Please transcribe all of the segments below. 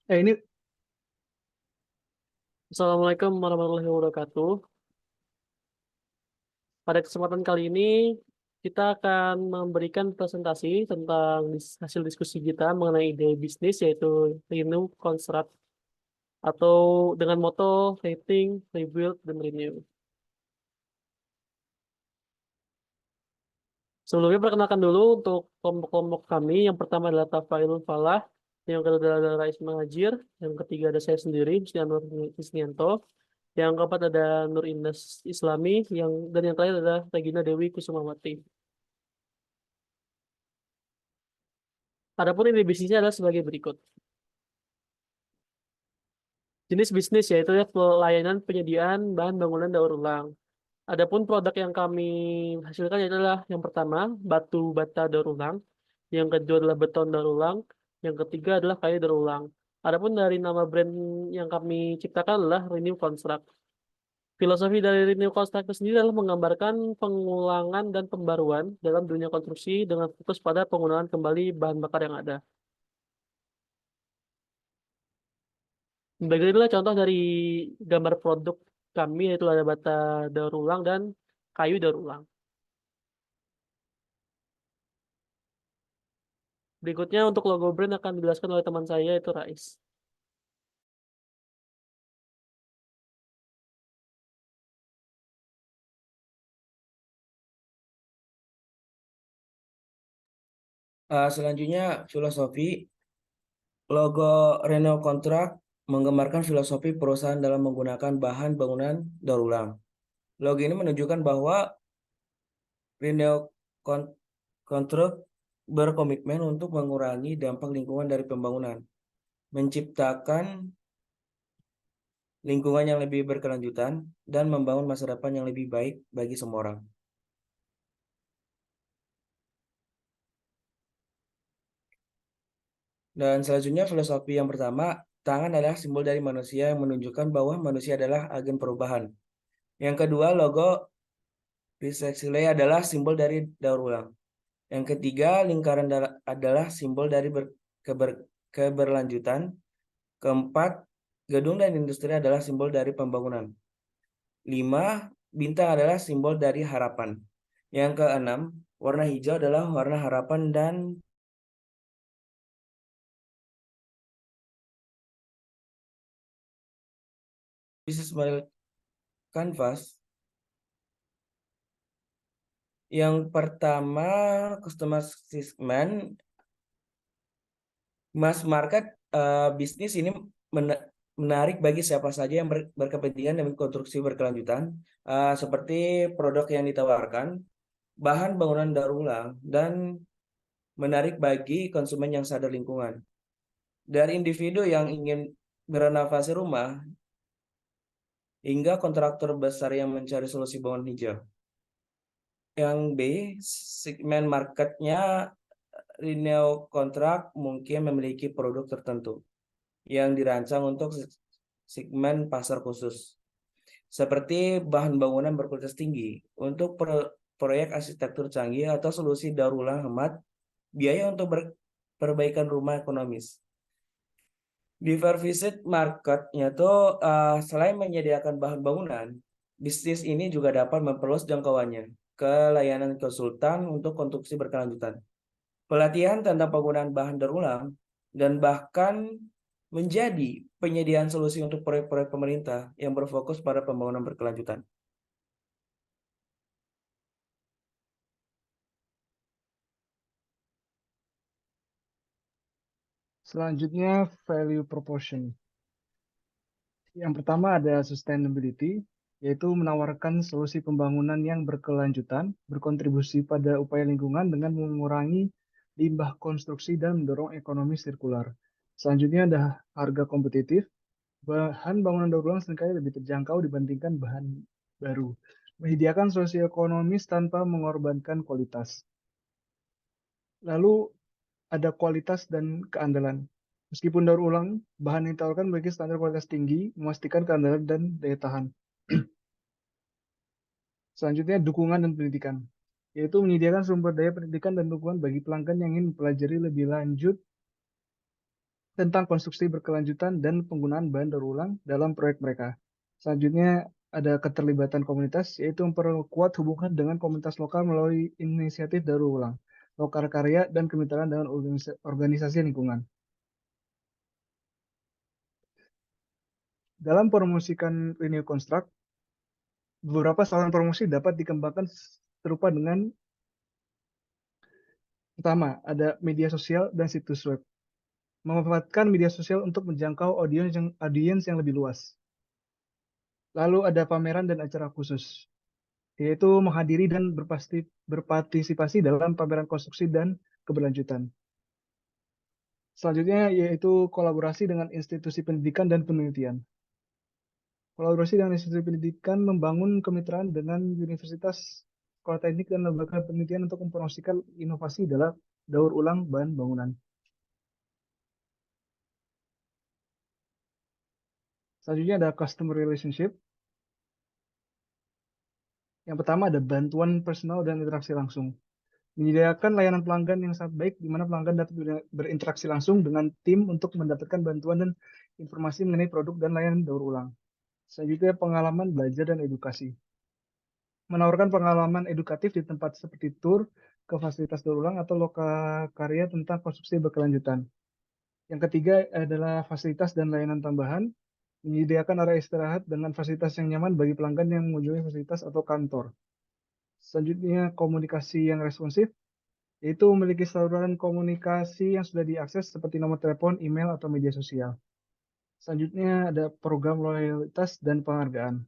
Ini Assalamualaikum warahmatullahi wabarakatuh. Pada kesempatan kali ini, kita akan memberikan presentasi tentang hasil diskusi kita mengenai ide bisnis, yaitu Renew Construct, atau dengan moto Rethink, Rebuild, dan Renew. Sebelumnya, perkenalkan dulu untuk kelompok-kelompok kami. Yang pertama adalah Tafailul Falah, yang kedua adalah Rais Mahajir, yang ketiga ada saya sendiri, Husnianur Isnianto, yang keempat ada Nur Indah Islami, dan yang terakhir adalah Regina Dewi Kusumawati. Adapun ide bisnisnya adalah sebagai berikut. Jenis bisnis yaitu ya pelayanan penyediaan bahan bangunan daur ulang. Adapun produk yang kami hasilkan yaitu adalah yang pertama batu bata daur ulang, yang kedua adalah beton daur ulang, yang ketiga adalah kayu daur ulang. Adapun dari nama brand yang kami ciptakan adalah Renew Construct. Filosofi dari Renew Construct itu sendiri adalah menggambarkan pengulangan dan pembaruan dalam dunia konstruksi dengan fokus pada penggunaan kembali bahan bakar yang ada. Berikut adalah contoh dari gambar produk kami, yaitu ada bata daur ulang dan kayu daur ulang. Berikutnya untuk logo brand akan dijelaskan oleh teman saya, yaitu Rais. Selanjutnya filosofi logo Renault Kontrak menggambarkan filosofi perusahaan dalam menggunakan bahan bangunan daur ulang. Logo ini menunjukkan bahwa Renault Kontrak berkomitmen untuk mengurangi dampak lingkungan dari pembangunan, menciptakan lingkungan yang lebih berkelanjutan, dan membangun masa depan yang lebih baik bagi semua orang. Dan selanjutnya filosofi yang pertama, tangan adalah simbol dari manusia yang menunjukkan bahwa manusia adalah agen perubahan. Yang kedua, logo Recycle adalah simbol dari daur ulang. Yang ketiga, lingkaran adalah simbol dari keberlanjutan. Keempat, gedung dan industri adalah simbol dari pembangunan. 5, bintang adalah simbol dari harapan. Yang keenam, warna hijau adalah warna harapan dan business model canvas. Yang pertama, customer segment, mass market, bisnis ini menarik bagi siapa saja yang berkepentingan dengan konstruksi berkelanjutan, seperti produk yang ditawarkan, bahan bangunan daur ulang, dan menarik bagi konsumen yang sadar lingkungan. Dari individu yang ingin berenovasi rumah hingga kontraktor besar yang mencari solusi bangunan hijau. Yang B, segmen marketnya Renew Kontrak mungkin memiliki produk tertentu yang dirancang untuk segmen pasar khusus, seperti bahan bangunan berkualitas tinggi untuk proyek arsitektur canggih atau solusi daur ulang hemat biaya untuk perbaikan rumah ekonomis. Diversity marketnya tuh selain menyediakan bahan bangunan, bisnis ini juga dapat memperluas jangkauannya ke layanan konsultan untuk konstruksi berkelanjutan, pelatihan tentang penggunaan bahan daur ulang, dan bahkan menjadi penyediaan solusi untuk proyek-proyek pemerintah yang berfokus pada pembangunan berkelanjutan. selanjutnya value proposition. Yang pertama ada sustainability, yaitu menawarkan solusi pembangunan yang berkelanjutan, berkontribusi pada upaya lingkungan dengan mengurangi limbah konstruksi dan mendorong ekonomi sirkular. Selanjutnya ada harga kompetitif. Bahan bangunan daur ulang seringkali lebih terjangkau dibandingkan bahan baru. Menyediakan solusi ekonomis tanpa mengorbankan kualitas. Lalu ada kualitas dan keandalan. Meskipun daur ulang, bahan yang ditawarkan memiliki standar kualitas tinggi, memastikan keandalan dan daya tahan. Selanjutnya, dukungan dan pendidikan, yaitu menyediakan sumber daya pendidikan dan dukungan bagi pelanggan yang ingin mempelajari lebih lanjut tentang konstruksi berkelanjutan dan penggunaan bahan daur ulang dalam proyek mereka. Selanjutnya ada keterlibatan komunitas, yaitu memperkuat hubungan dengan komunitas lokal melalui inisiatif daur ulang, lokal karya, dan kemitraan dengan organisasi lingkungan. Dalam promosikan Renew Construct, beberapa saluran promosi dapat dikembangkan serupa dengan pertama, ada media sosial dan situs web. Memanfaatkan media sosial untuk menjangkau audiens yang lebih luas. Lalu ada pameran dan acara khusus, yaitu menghadiri dan berpartisipasi dalam pameran konstruksi dan keberlanjutan. Selanjutnya yaitu kolaborasi dengan institusi pendidikan dan penelitian. Kolaborasi dengan institusi pendidikan membangun kemitraan dengan universitas, sekolah teknik, dan lembaga penelitian untuk mempromosikan inovasi dalam daur ulang bahan bangunan. Selanjutnya ada customer relationship. Yang pertama ada bantuan personal dan interaksi langsung. Menyediakan layanan pelanggan yang sangat baik, di mana pelanggan dapat berinteraksi langsung dengan tim untuk mendapatkan bantuan dan informasi mengenai produk dan layanan daur ulang. Selanjutnya pengalaman belajar dan edukasi. Menawarkan pengalaman edukatif di tempat seperti tur ke fasilitas daur ulang atau lokakarya tentang konstruksi berkelanjutan. Yang ketiga adalah fasilitas dan layanan tambahan. Menyediakan area istirahat dengan fasilitas yang nyaman bagi pelanggan yang mengunjungi fasilitas atau kantor. Selanjutnya komunikasi yang responsif, yaitu memiliki saluran komunikasi yang sudah diakses seperti nomor telepon, email, atau media sosial. Selanjutnya ada program loyalitas dan penghargaan.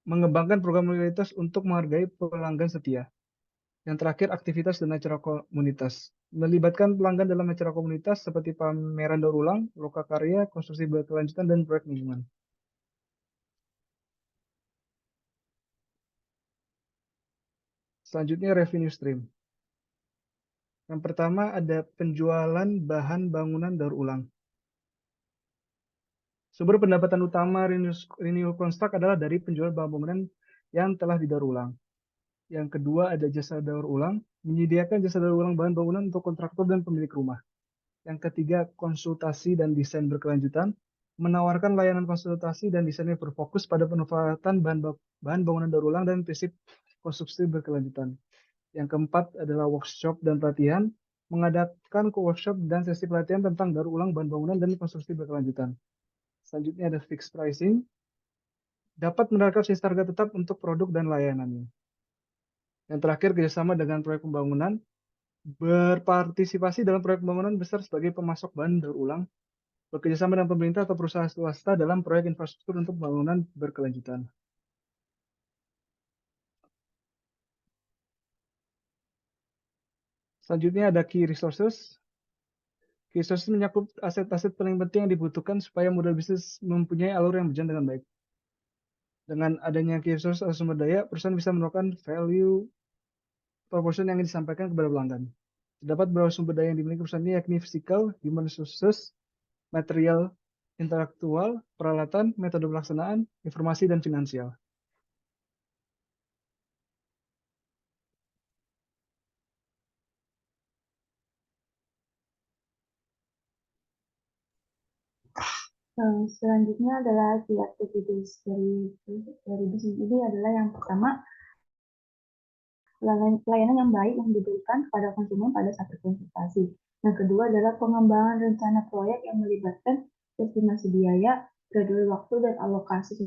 Mengembangkan program loyalitas untuk menghargai pelanggan setia. Yang terakhir, aktivitas dan acara komunitas. Melibatkan pelanggan dalam acara komunitas seperti pameran daur ulang, lokakarya, konstruksi berkelanjutan, dan proyek lingkungan. Selanjutnya, revenue stream. Yang pertama ada penjualan bahan bangunan daur ulang. Sumber pendapatan utama Renew Construct adalah dari penjualan bahan bangunan yang telah didaur ulang. Yang kedua ada jasa daur ulang, menyediakan jasa daur ulang bahan bangunan untuk kontraktor dan pemilik rumah. Yang ketiga konsultasi dan desain berkelanjutan, menawarkan layanan konsultasi dan desain yang berfokus pada pemanfaatan bahan bangunan daur ulang dan prinsip konstruksi berkelanjutan. Yang keempat adalah workshop dan pelatihan, mengadakan workshop dan sesi pelatihan tentang daur ulang bahan bangunan dan konstruksi berkelanjutan. Selanjutnya ada fixed pricing, dapat menerapkan sistem harga tetap untuk produk dan layanannya. Yang terakhir kerjasama dengan proyek pembangunan, berpartisipasi dalam proyek pembangunan besar sebagai pemasok bahan daur ulang, bekerjasama dengan pemerintah atau perusahaan swasta dalam proyek infrastruktur untuk pembangunan berkelanjutan. Selanjutnya ada key resources. Key resources mencakup aset-aset paling penting yang dibutuhkan supaya model bisnis mempunyai alur yang berjalan dengan baik. Dengan adanya key resource atau sumber daya, perusahaan bisa menemukan value proposition yang disampaikan kepada pelanggan. Terdapat beberapa sumber daya yang dimiliki perusahaan ini, yakni physical, human resources, material, intelektual, peralatan, metode pelaksanaan, informasi, dan finansial. Selanjutnya adalah key activities dari bisnis ini adalah yang pertama, pelayanan yang baik yang diberikan kepada konsumen pada saat berkonsultasi. Yang kedua adalah pengembangan rencana proyek yang melibatkan estimasi biaya, jadwal waktu, dan alokasi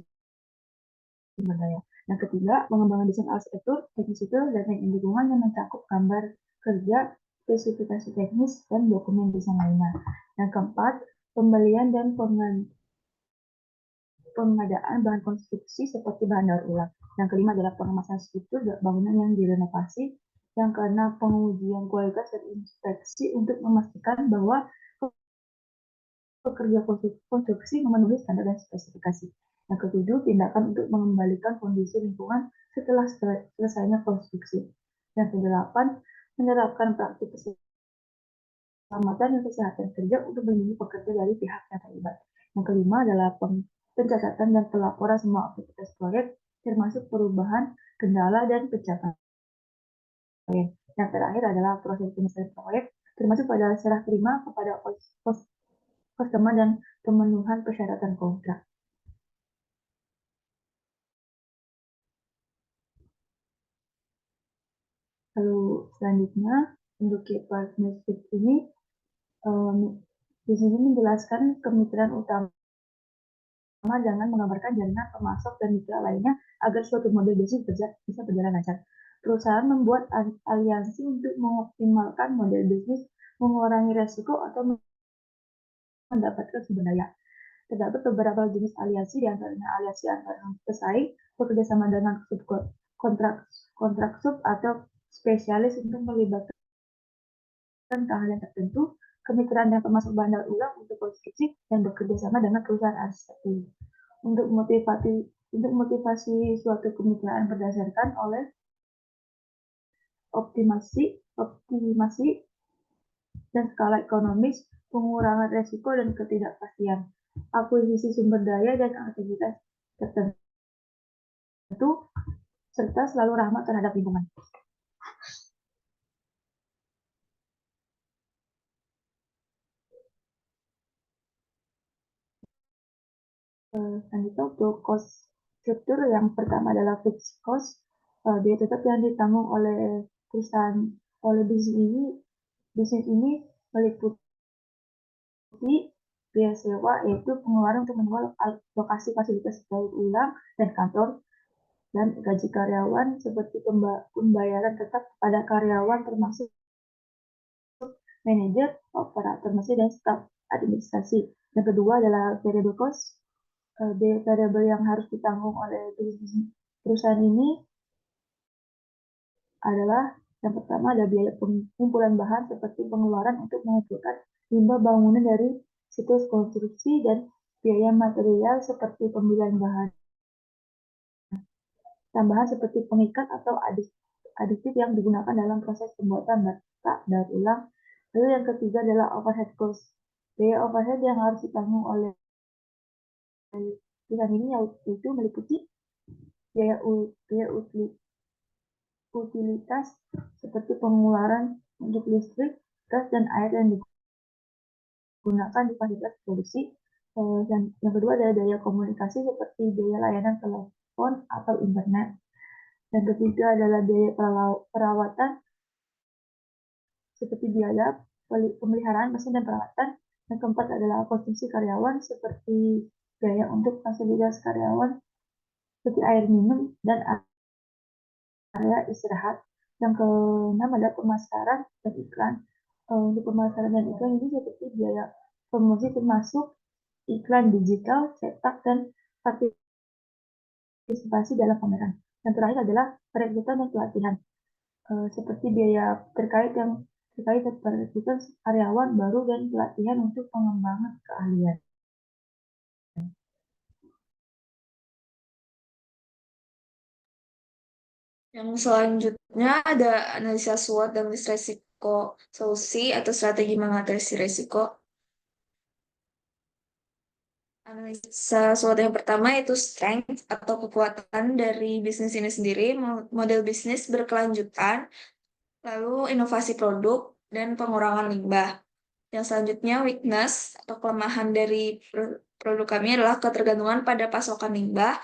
sumber daya. Yang ketiga, pengembangan desain arsitektur, teknik sipil, dan teknik lingkungan yang mencakup gambar kerja, spesifikasi teknis, dan dokumen desain lainnya. Yang keempat, pembelian dan pengadaan bahan konstruksi seperti bahan daur ulang. Yang kelima adalah pengemasan struktur bangunan yang direnovasi. Yang keenam, pengujian kualitas dan inspeksi untuk memastikan bahwa pekerja konstruksi memenuhi standar dan spesifikasi. Yang ketujuh, tindakan untuk mengembalikan kondisi lingkungan setelah selesainya konstruksi. Yang kedelapan, menerapkan praktik keselamatan dan kesehatan kerja untuk melindungi pekerja dari pihak yang terlibat. Yang kelima adalah pencatatan dan pelaporan semua aktivitas proyek, termasuk perubahan, kendala, dan pencapaian. Yang terakhir adalah proses penyelesaian proyek, termasuk pada serah terima kepada customer dan pemenuhan persyaratan kontrak. Lalu selanjutnya untuk key partnership ini di sini menjelaskan kemitraan utama dengan menggambarkan jalinan pemasok dan mitra lainnya agar suatu model bisnis bisa berjalan lancar. Perusahaan membuat aliansi untuk mengoptimalkan model bisnis, mengurangi resiko atau mendapatkan sumber daya. Terdapat beberapa jenis aliansi, diantaranya aliansi antar pesaing, bekerjasama dengan kontrak sub atau spesialis untuk melibatkan keahlian tertentu, kemitraan dan pemasok bahan daur ulang untuk konstruksi, dan bekerjasama dengan perusahaan arsitektur. Untuk motivasi suatu kemitraan berdasarkan oleh optimasi dan skala ekonomis, pengurangan resiko dan ketidakpastian, akuisisi sumber daya dan aktivitas tertentu, serta selalu ramah terhadap lingkungan. Selanjutnya untuk cost struktur, yang pertama adalah fixed cost, dia tetap yang ditanggung oleh perusahaan, oleh bisnis ini meliputi biaya sewa, yaitu pengeluaran untuk menyewa lokasi fasilitas daur ulang dan kantor, dan gaji karyawan seperti pembayaran tetap pada karyawan termasuk manajer, operator mesin, dan staf administrasi. Yang kedua adalah variable cost, biaya variabel yang harus ditanggung oleh perusahaan ini adalah yang pertama ada biaya pengumpulan bahan seperti pengeluaran untuk mengumpulkan limbah bangunan dari siklus konstruksi dan biaya material seperti pembelian bahan tambahan seperti pengikat atau aditif yang digunakan dalam proses pembuatan bata daur ulang. Lalu yang ketiga adalah overhead cost, biaya overhead yang harus ditanggung oleh perusahaan ini yaitu meliputi biaya utilitas seperti pengeluaran untuk listrik, gas, dan air yang digunakan di fasilitas produksi. Dan yang kedua adalah daya komunikasi seperti biaya layanan telepon atau internet. Yang ketiga adalah biaya perawatan seperti biaya pemeliharaan mesin dan peralatan. Yang keempat adalah konsumsi karyawan seperti biaya untuk fasilitas karyawan seperti air minum dan area istirahat. Yang keenam adalah pemasaran dan iklan. Untuk pemasaran dan iklan ini seperti biaya promosi termasuk iklan digital, cetak, dan partisipasi dalam pameran. Yang terakhir adalah perekrutan dan pelatihan, seperti biaya terkait perekrutan karyawan baru dan pelatihan untuk pengembangan keahlian. Yang selanjutnya ada analisa SWOT dan list resiko solusi atau strategi mengatasi resiko. Analisa SWOT yang pertama yaitu strength atau kekuatan dari bisnis ini sendiri, model bisnis berkelanjutan, lalu inovasi produk, dan pengurangan limbah. Yang selanjutnya weakness atau kelemahan dari produk kami adalah ketergantungan pada pasokan limbah,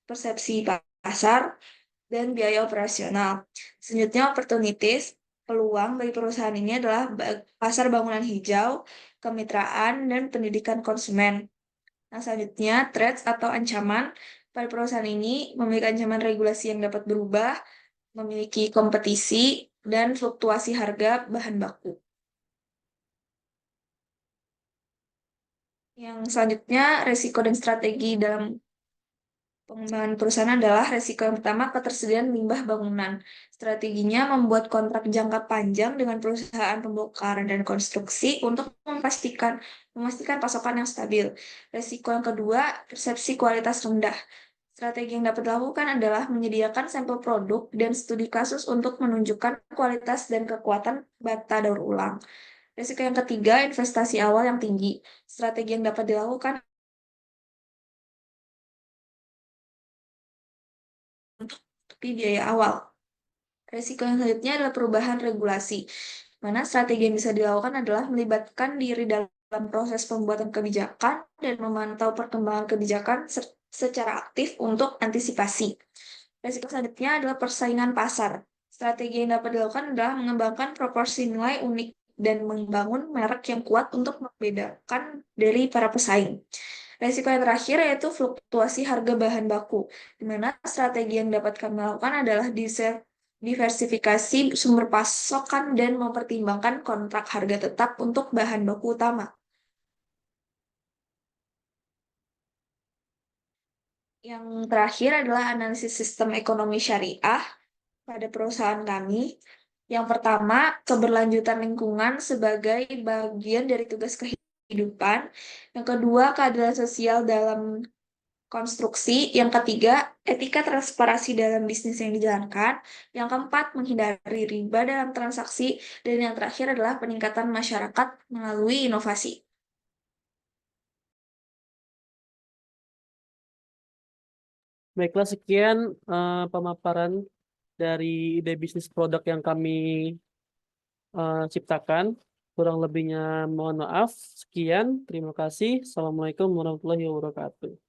persepsi pasar, dan biaya operasional. Selanjutnya opportunities, peluang bagi perusahaan ini adalah pasar bangunan hijau, kemitraan, dan pendidikan konsumen. Nah, selanjutnya threats atau ancaman pada perusahaan ini memiliki ancaman regulasi yang dapat berubah, memiliki kompetisi, dan fluktuasi harga bahan baku. Yang selanjutnya resiko dan strategi dalam pengembangan perusahaan adalah resiko yang pertama, ketersediaan limbah bangunan. Strateginya membuat kontrak jangka panjang dengan perusahaan pembongkaran dan konstruksi untuk memastikan pasokan yang stabil. Resiko yang kedua, persepsi kualitas rendah. Strategi yang dapat dilakukan adalah menyediakan sampel produk dan studi kasus untuk menunjukkan kualitas dan kekuatan bata daur ulang. Resiko yang ketiga, investasi awal yang tinggi. Strategi yang dapat dilakukan untuk biaya awal. Resiko yang selanjutnya adalah perubahan regulasi, mana strategi yang bisa dilakukan adalah melibatkan diri dalam dalam proses pembuatan kebijakan dan memantau perkembangan kebijakan secara aktif untuk antisipasi. Risiko selanjutnya adalah persaingan pasar. Strategi yang dapat dilakukan adalah mengembangkan proporsi nilai unik dan membangun merek yang kuat untuk membedakan dari para pesaing. Risiko yang terakhir yaitu fluktuasi harga bahan baku, di mana strategi yang dapat kami lakukan adalah diversifikasi sumber pasokan dan mempertimbangkan kontrak harga tetap untuk bahan baku utama. Yang terakhir adalah analisis sistem ekonomi syariah pada perusahaan kami. Yang pertama, keberlanjutan lingkungan sebagai bagian dari tugas kehidupan. Yang kedua, keadilan sosial dalam konstruksi. Yang ketiga, etika transparansi dalam bisnis yang dijalankan. Yang keempat, menghindari riba dalam transaksi. Dan yang terakhir adalah peningkatan masyarakat melalui inovasi. Baiklah, sekian pemaparan dari ide bisnis produk yang kami ciptakan. Kurang lebihnya mohon maaf. Sekian, terima kasih. Assalamualaikum warahmatullahi wabarakatuh.